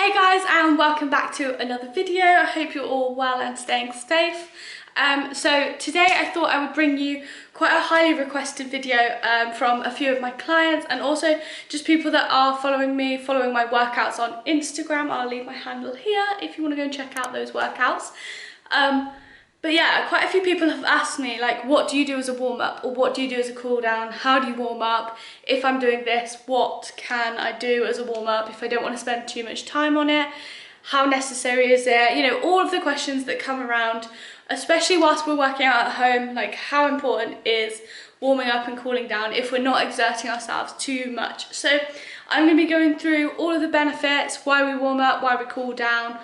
Hey guys, and welcome back to another video. I hope you're all well and staying safe. So today I thought I would bring you quite a highly requested video from a few of my clients and also just people that are following me, following my workouts on Instagram. I'll leave my handle here if you want to go and check out those workouts. But yeah, quite a few people have asked me, like, what do you do as a warm-up, or what do you do as a cool-down? How do you warm up? If I'm doing this, what can I do as a warm-up if I don't want to spend too much time on it? How necessary is it? You know, all of the questions that come around, especially whilst we're working out at home, like how important is warming up and cooling down if we're not exerting ourselves too much? So I'm going to be going through all of the benefits, why we warm up, why we cool down.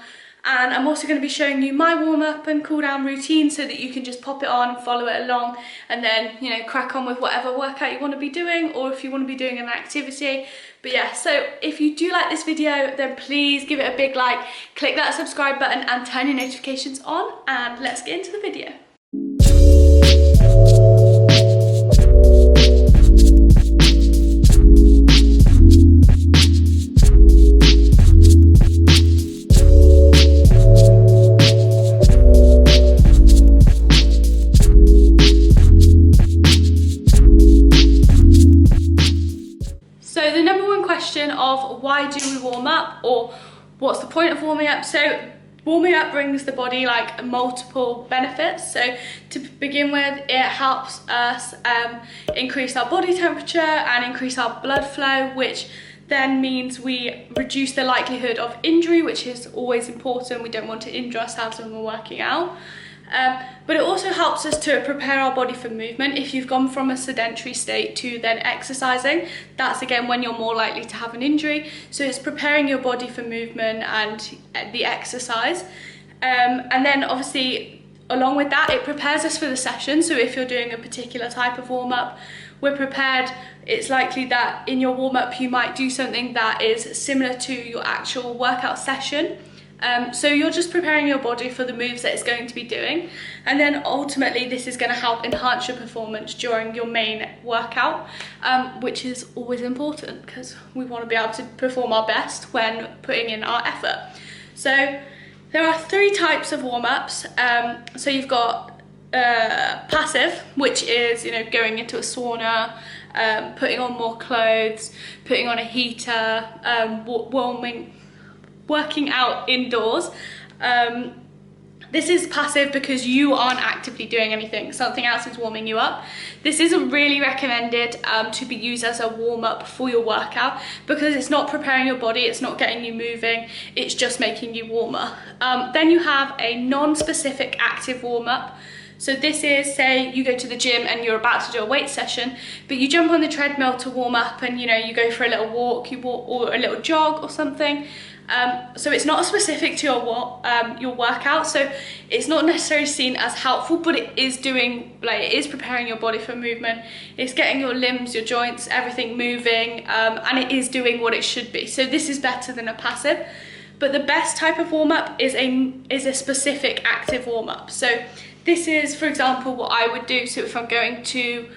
And I'm also going to be showing you my warm-up and cool-down routine so that you can just pop it on and follow it along and then, you know, crack on with whatever workout you want to be doing, or if you want to be doing an activity. But yeah, so if you do like this video, then please give it a big like, click that subscribe button and turn your notifications on, and let's get into the video. Of why do we warm up, or what's the point of warming up? So warming up brings the body like multiple benefits. So to begin with, it helps us increase our body temperature and increase our blood flow, which then means we reduce the likelihood of injury, which is always important. We don't want to injure ourselves when we're working out. But it also helps us to prepare our body for movement. If you've gone from a sedentary state to then exercising, that's again when you're more likely to have an injury. So it's preparing your body for movement and the exercise. And then obviously along with that, it prepares us for the session. So if you're doing a particular type of warm-up, we're prepared. It's likely that in your warm-up you might do something that is similar to your actual workout session. So you're just preparing your body for the moves that it's going to be doing, and then ultimately this is going to help enhance your performance during your main workout, which is always important because we want to be able to perform our best when putting in our effort. So there are three types of warm-ups. So you've got passive, which is, you know, going into a sauna, putting on more clothes, putting on a heater, working out indoors. This is passive because you aren't actively doing anything. Something else is warming you up. This isn't really recommended to be used as a warm-up for your workout because it's not preparing your body, it's not getting you moving, it's just making you warmer. Then you have a non-specific active warm-up. So this is, say you go to the gym and you're about to do a weight session, but you jump on the treadmill to warm up, and you know, you go for a little walk, or a little jog or something. So it's not specific to your workout, so it's not necessarily seen as helpful, but it is preparing your body for movement. It's getting your limbs, your joints, everything moving, and it is doing what it should be. So this is better than a passive. But the best type of warm-up is a specific active warm-up. So this is, for example, what I would do. So if I'm going to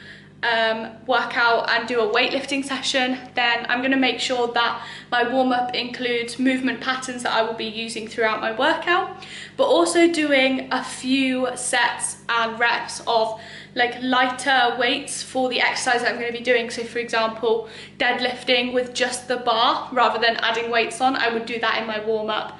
work out and do a weightlifting session, then I'm going to make sure that my warm-up includes movement patterns that I will be using throughout my workout, but also doing a few sets and reps of like lighter weights for the exercise that I'm going to be doing. So for example, deadlifting with just the bar rather than adding weights on. I would do that in my warm-up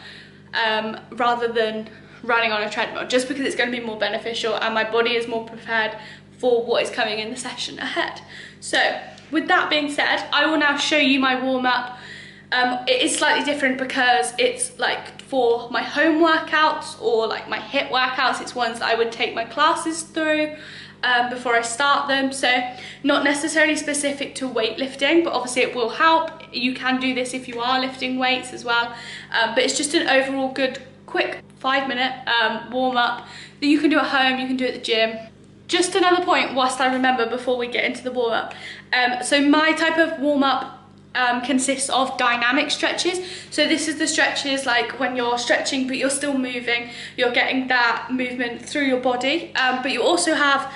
rather than running on a treadmill, just because it's going to be more beneficial and my body is more prepared for what is coming in the session ahead. So with that being said, I will now show you my warm-up. It is slightly different because it's like for my home workouts or like my HIIT workouts. It's ones that I would take my classes through before I start them. So not necessarily specific to weightlifting, but obviously it will help. You can do this if you are lifting weights as well. But it's just an overall good, quick 5-minute warm-up that you can do at home, you can do at the gym. Just another point whilst I remember before we get into the warm-up. So my type of warm-up consists of dynamic stretches. So this is the stretches like when you're stretching but you're still moving, you're getting that movement through your body. But you also have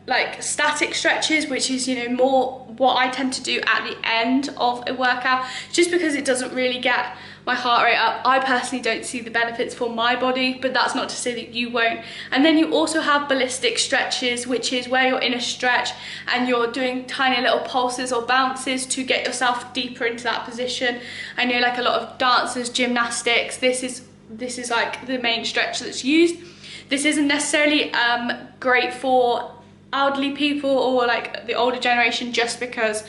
like static stretches, which is, you know, more what I tend to do at the end of a workout, just because it doesn't really get my heart rate up. I personally don't see the benefits for my body, but that's not to say that you won't. And then you also have ballistic stretches, which is where you're in a stretch and you're doing tiny little pulses or bounces to get yourself deeper into that position. I know like a lot of dancers, gymnastics, this is like the main stretch that's used. This isn't necessarily great for elderly people or like the older generation, just because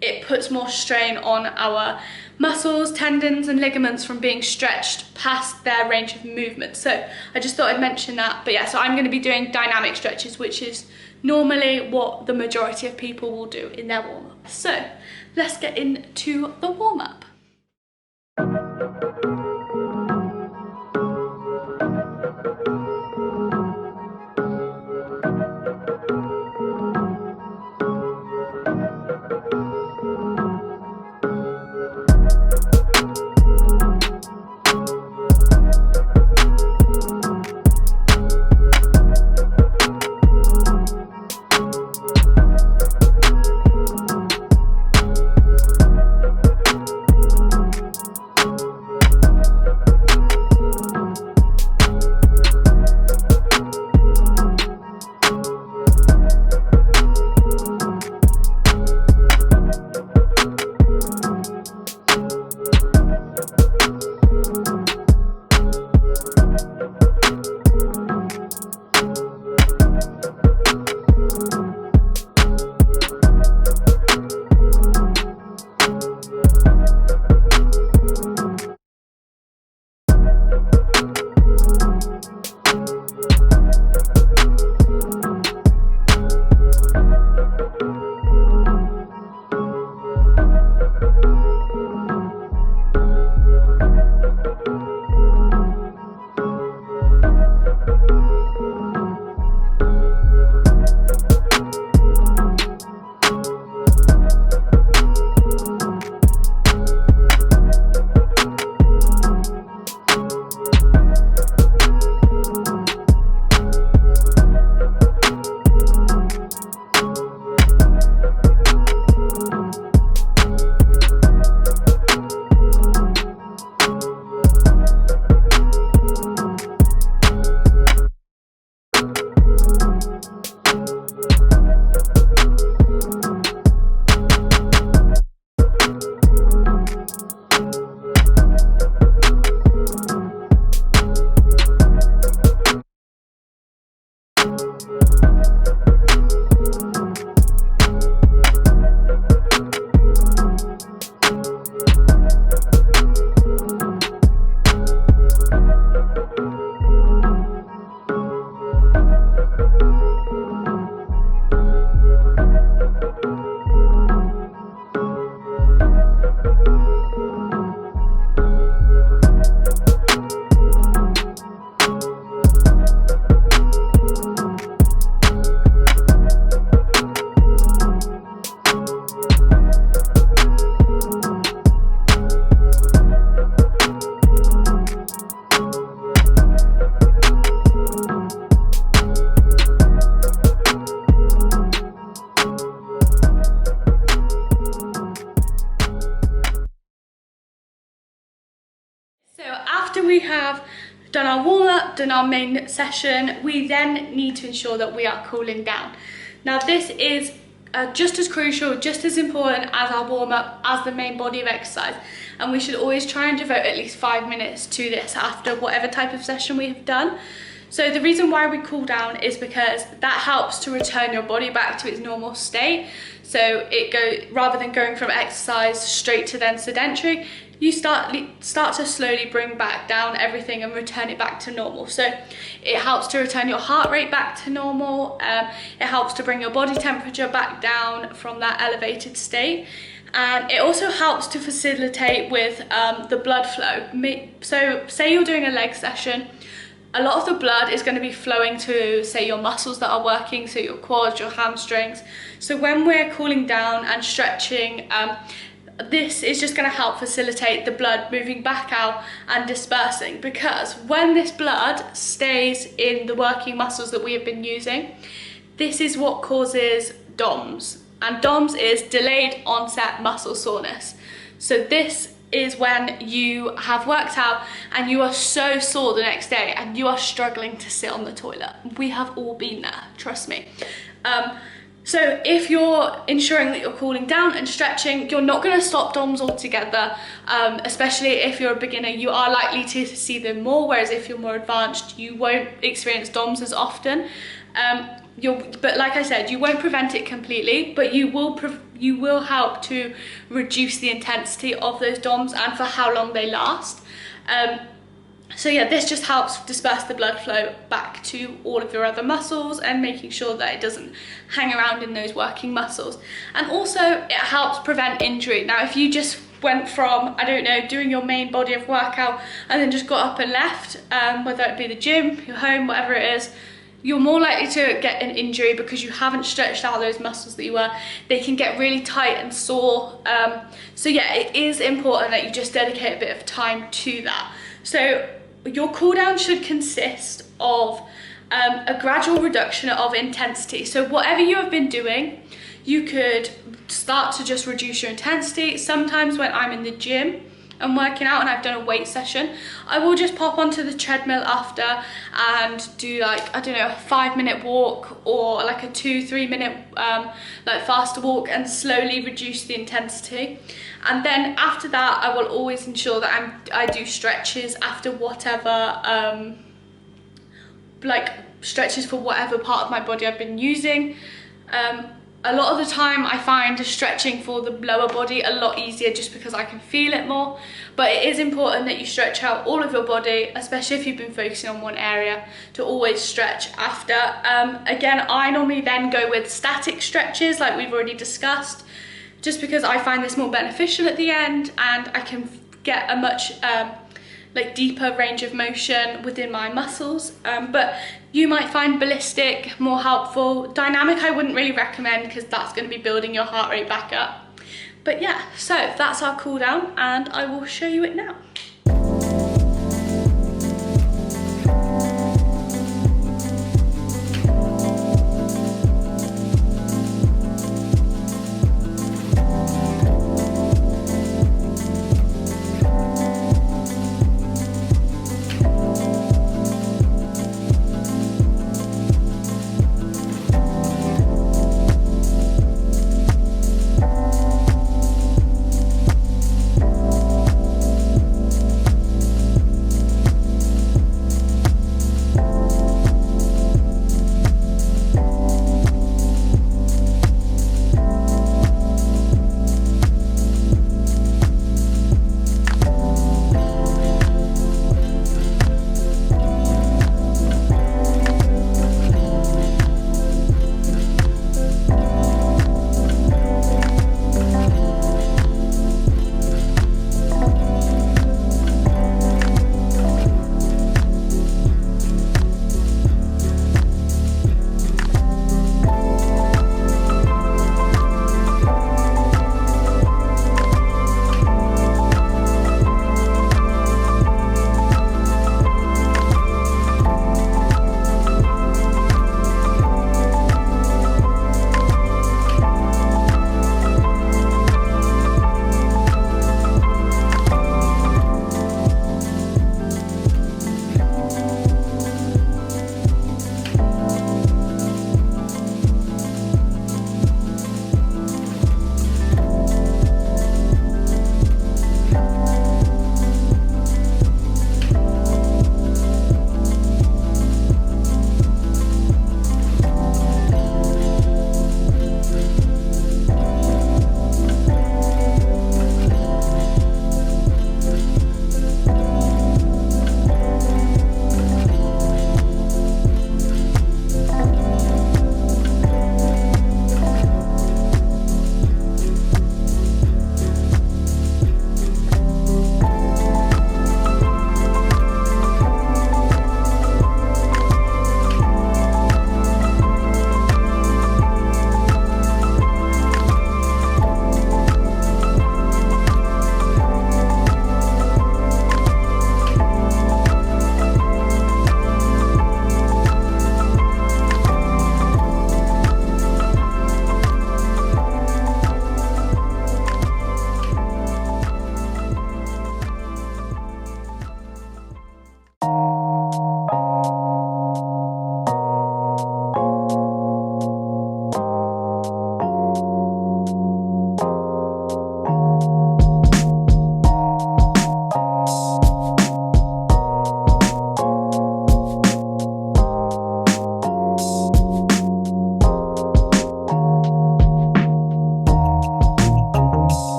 it puts more strain on our muscles, tendons and ligaments from being stretched past their range of movement. So I just thought I'd mention that. But yeah, so I'm going to be doing dynamic stretches, which is normally what the majority of people will do in their warm-up. So let's get into the warm-up. After we have done our warm-up, done our main session, we then need to ensure that we are cooling down. Now this is just as crucial, just as important as our warm-up, as the main body of exercise, and we should always try and devote at least 5 minutes to this after whatever type of session we have done. So the reason why we cool down is because that helps to return your body back to its normal state. So rather than going from exercise straight to then sedentary, you start to slowly bring back down everything and return it back to normal. So it helps to return your heart rate back to normal. It helps to bring your body temperature back down from that elevated state. And it also helps to facilitate with the blood flow. So say you're doing a leg session, a lot of the blood is going to be flowing to, say, your muscles that are working, so your quads, your hamstrings. So when we're cooling down and stretching, this is just going to help facilitate the blood moving back out and dispersing, because when this blood stays in the working muscles that we have been using, this is what causes DOMS. And DOMS is delayed onset muscle soreness. So this is when you have worked out and you are so sore the next day and you are struggling to sit on the toilet. We have all been there, trust me. So if you're ensuring that you're cooling down and stretching, you're not going to stop DOMs altogether, especially if you're a beginner. You are likely to see them more, whereas if you're more advanced, you won't experience DOMs as often. But like I said, you won't prevent it completely, but you will help to reduce the intensity of those DOMs and for how long they last. So yeah, this just helps disperse the blood flow back to all of your other muscles and making sure that it doesn't hang around in those working muscles. And also it helps prevent injury. Now, if you just went from, I don't know, doing your main body of workout and then just got up and left, whether it be the gym, your home, whatever it is, you're more likely to get an injury because you haven't stretched out those muscles that you were. They can get really tight and sore. So yeah, it is important that you just dedicate a bit of time to that. So your cool down should consist of a gradual reduction of intensity. So whatever you have been doing, you could start to just reduce your intensity. Sometimes when I'm in the gym and working out and I've done a weight session, I will just pop onto the treadmill after and do like, I don't know, a 5-minute walk or like a 2-3 minute like faster walk and slowly reduce the intensity. And then after that, I will always ensure that I do stretches after whatever, like stretches for whatever part of my body I've been using. A lot of the time I find stretching for the lower body a lot easier just because I can feel it more. But it is important that you stretch out all of your body, especially if you've been focusing on one area, to always stretch after. Again, I normally then go with static stretches like we've already discussed, just because I find this more beneficial at the end and I can get a much like deeper range of motion within my muscles. But you might find ballistic more helpful. Dynamic I wouldn't really recommend because that's going to be building your heart rate back up. But yeah, so that's our cool down and I will show you it now.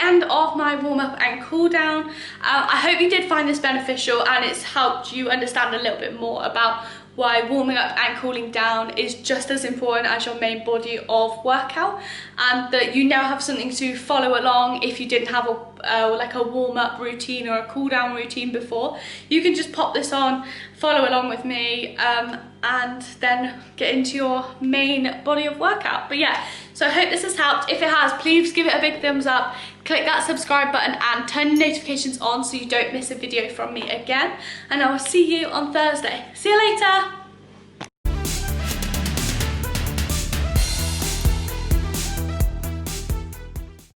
end of my warm-up and cool down. I hope you did find this beneficial and it's helped you understand a little bit more about why warming up and cooling down is just as important as your main body of workout, and that you now have something to follow along. If you didn't have like a warm-up routine or a cool down routine before, you can just pop this on, follow along with me, and then get into your main body of workout. But yeah, so I hope this has helped. If it has, please give it a big thumbs up, click that subscribe button and turn notifications on so you don't miss a video from me again. And I will see you on Thursday. See you later.